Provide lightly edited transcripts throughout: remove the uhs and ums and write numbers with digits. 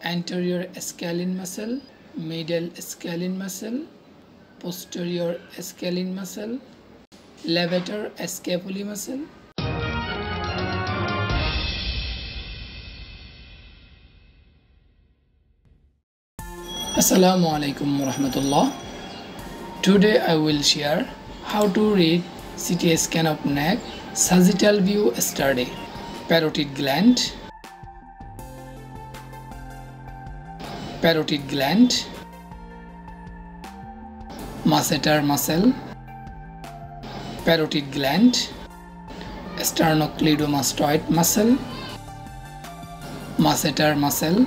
anterior scalene muscle, middle scalene muscle, posterior scalene muscle, levator scapulae muscle. Assalamu alaikum warahmatullah. Today I will share how to read CT scan of neck sagittal view study. Parotid gland, parotid gland, masseter muscle, parotid gland, sternocleidomastoid muscle, masseter muscle,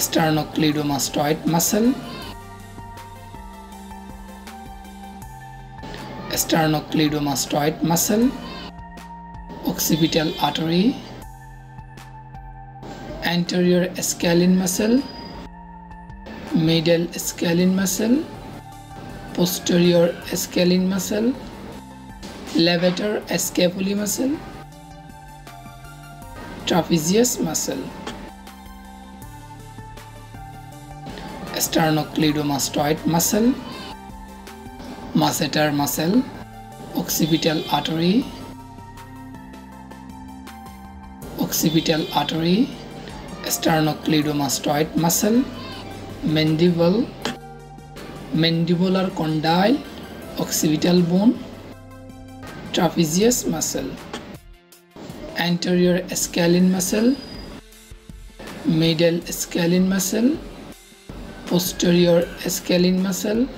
sternocleidomastoid muscle, sternocleidomastoid muscle, occipital artery, anterior scalene muscle, middle scalene muscle, posterior scalene muscle, levator scapulae muscle, trapezius muscle, sternocleidomastoid muscle, masseter muscle, occipital artery, sternocleidomastoid muscle, mandible, mandibular condyle, occipital bone, trapezius muscle, anterior scalene muscle, middle scalene muscle, posterior scalene muscle,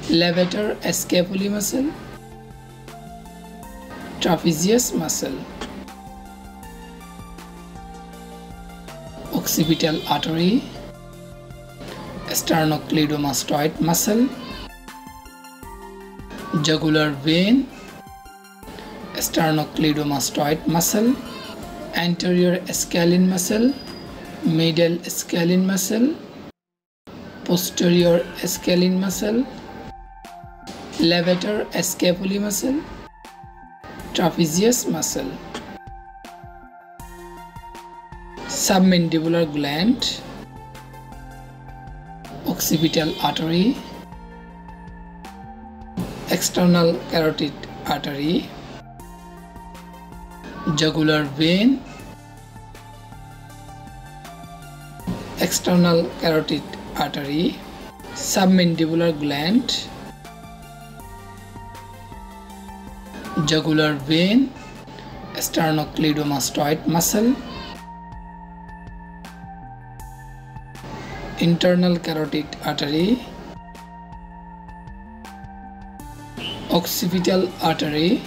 levator scapulae muscle, trapezius muscle, occipital artery, sternocleidomastoid muscle, jugular vein, sternocleidomastoid muscle, anterior scalene muscle, middle scalene muscle, posterior scalene muscle, levator scapulae muscle, trapezius muscle, submandibular gland, occipital artery, external carotid artery, jugular vein, external carotid artery, submandibular gland, jugular vein, sternocleidomastoid muscle, internal carotid artery, occipital artery,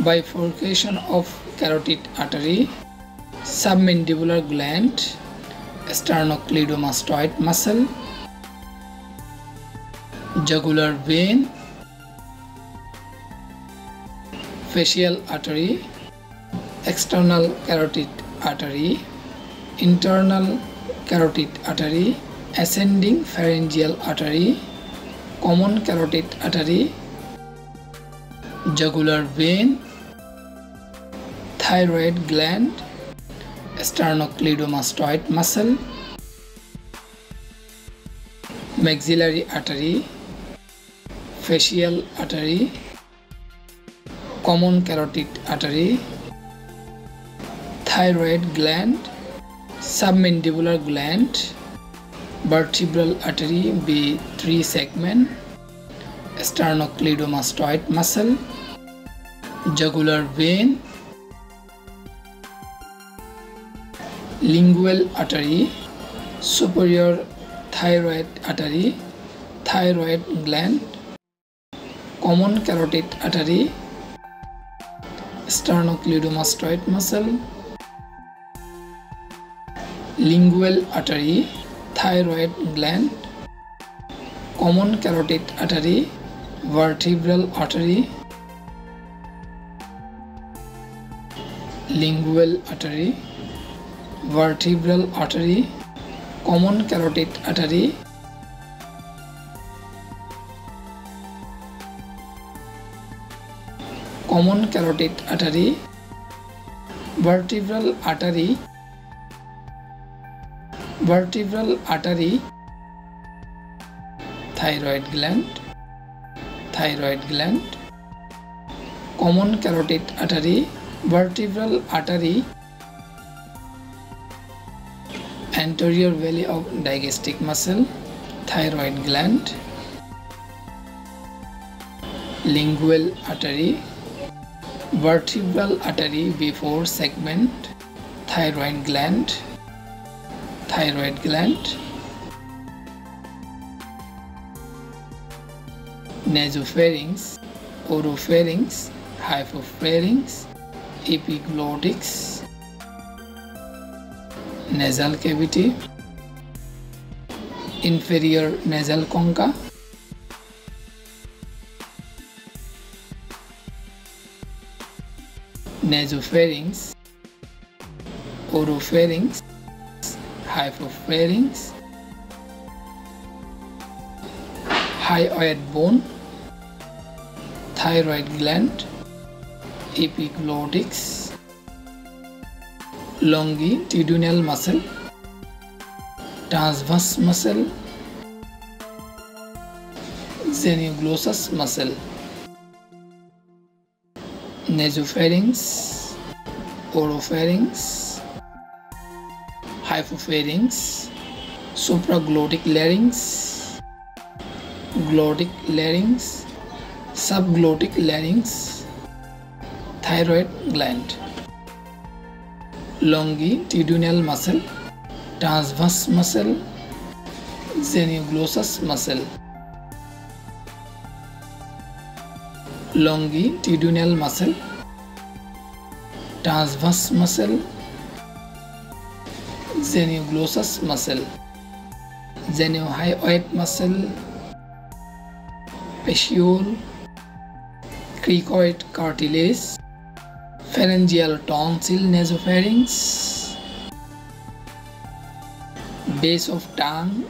bifurcation of carotid artery, submandibular gland, sternocleidomastoid muscle, jugular vein, facial artery, external carotid artery, internal carotid artery, ascending pharyngeal artery, common carotid artery, jugular vein, thyroid gland, sternocleidomastoid muscle, maxillary artery, facial artery, common carotid artery, thyroid gland, submandibular gland, vertebral artery B3 segment, sternocleidomastoid muscle, jugular vein, lingual artery, superior thyroid artery, thyroid gland, common carotid artery, sternocleidomastoid muscle, lingual artery, thyroid gland, common carotid artery, vertebral artery, lingual artery, vertebral artery, common carotid artery, common carotid artery, vertebral artery, vertebral artery, thyroid gland, thyroid gland, common carotid artery, vertebral artery, anterior valley of digestive muscle, thyroid gland, lingual artery, vertebral artery before segment, thyroid gland, thyroid gland, nasopharynx, oropharynx, hypopharynx, epiglottis, nasal cavity, inferior nasal concha, nasopharynx, oropharynx, hypopharynx, hyoid bone, thyroid gland, epiglottis, longitudinal muscle, transverse muscle, genioglossus muscle, nasopharynx, oropharynx, hypopharynx, supraglottic larynx, glottic larynx, subglottic larynx, thyroid gland, longitudinal muscle, transverse muscle, genioglossus muscle, longitudinal muscle, transverse muscle, genioglossus muscle, geniohyoid muscle, fasciole, cricoid cartilage, pharyngeal tonsil nasopharynx, base of tongue,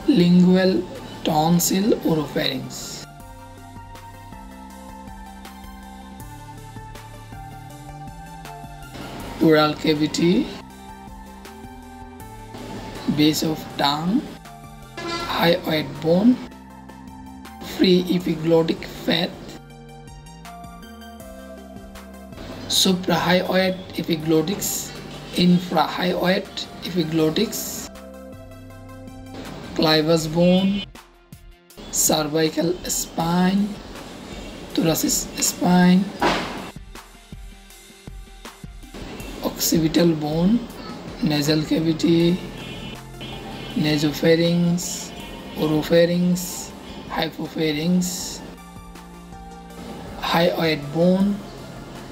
lingual tonsil oropharynx, oral cavity, base of tongue, hyoid bone, free epiglottic fat, suprahyoid epiglottis, infrahyoid epiglottis, clivus bone, cervical spine, thoracic spine, occipital bone, nasal cavity, nasopharynx, oropharynx, hypopharynx, hyoid bone,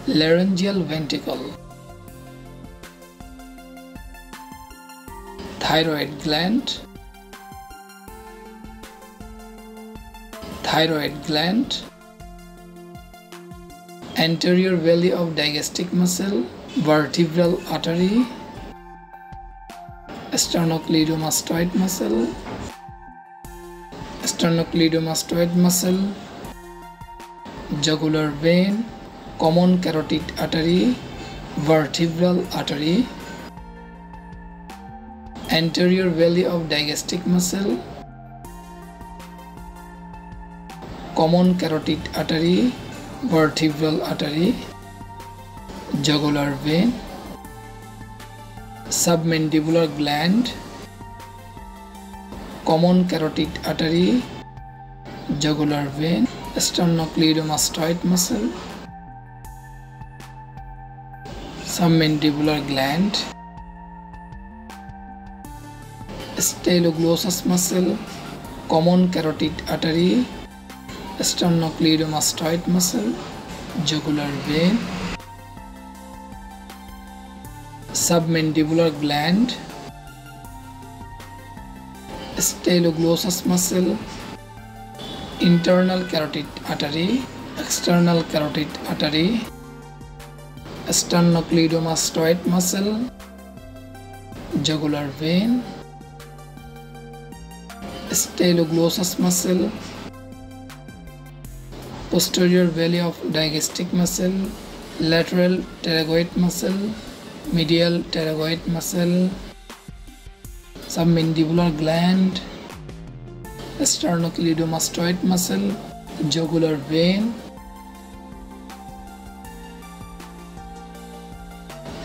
laryngeal ventricle, thyroid gland, thyroid gland, anterior valley of digestive muscle, vertebral artery, sternocleidomastoid muscle, sternocleidomastoid muscle, jugular vein, common carotid artery, vertebral artery, anterior valley of digestive muscle, common carotid artery, vertebral artery, jugular vein, submandibular gland, common carotid artery, jugular vein, sternocleidomastoid muscle, submandibular gland, stenoglossus muscle, common carotid artery, sternocleidomastoid muscle, jugular vein, submandibular gland, stenoglossus muscle, internal carotid artery, external carotid artery, sternocleidomastoid muscle, jugular vein, stenoglossus muscle, posterior valley of digestive muscle, lateral pterygoid muscle, medial pterygoid muscle, submandibular gland, sternocleidomastoid muscle, jugular vein,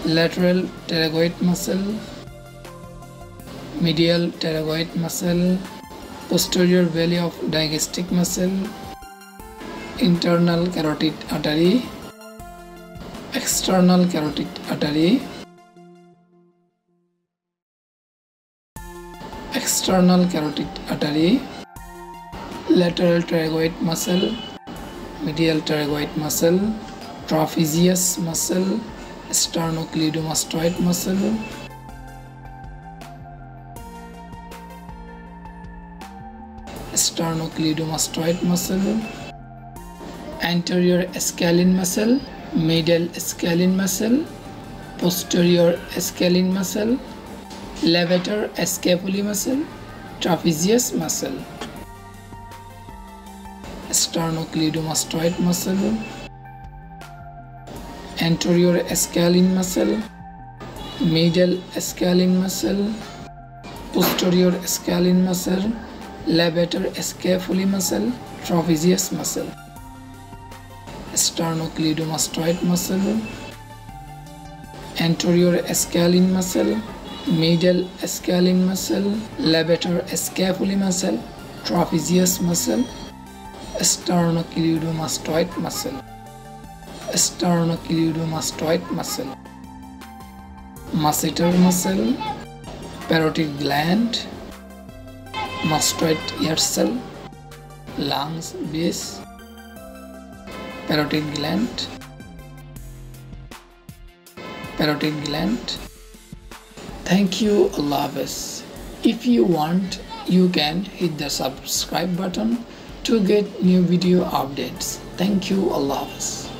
lateral pterygoid muscle, medial pterygoid muscle, posterior valley of digastric muscle, internal carotid artery, external carotid artery, external carotid artery, lateral pterygoid muscle, medial pterygoid muscle, trapezius muscle, sternocleidomastoid muscle, sternocleidomastoid muscle, anterior scalene muscle, medial scalene muscle, posterior scalene muscle, levator scapulae muscle, trapezius muscle, sternocleidomastoid muscle, anterior scalene muscle, medial scalene muscle, posterior scalene muscle, levator scapulae muscle, trapezius muscle, sternocleidomastoid muscle, anterior scalene muscle, medial scalene muscle, levator scapulae muscle, trapezius muscle, sternocleidomastoid muscle, sternocleidomastoid muscle, masseter muscle, parotid gland, mastoid ear cell, lungs base, parotid gland, parotid gland. Thank you. Allah Hafiz. If you want, you can hit the subscribe button to get new video updates. Thank you. Allah Hafiz.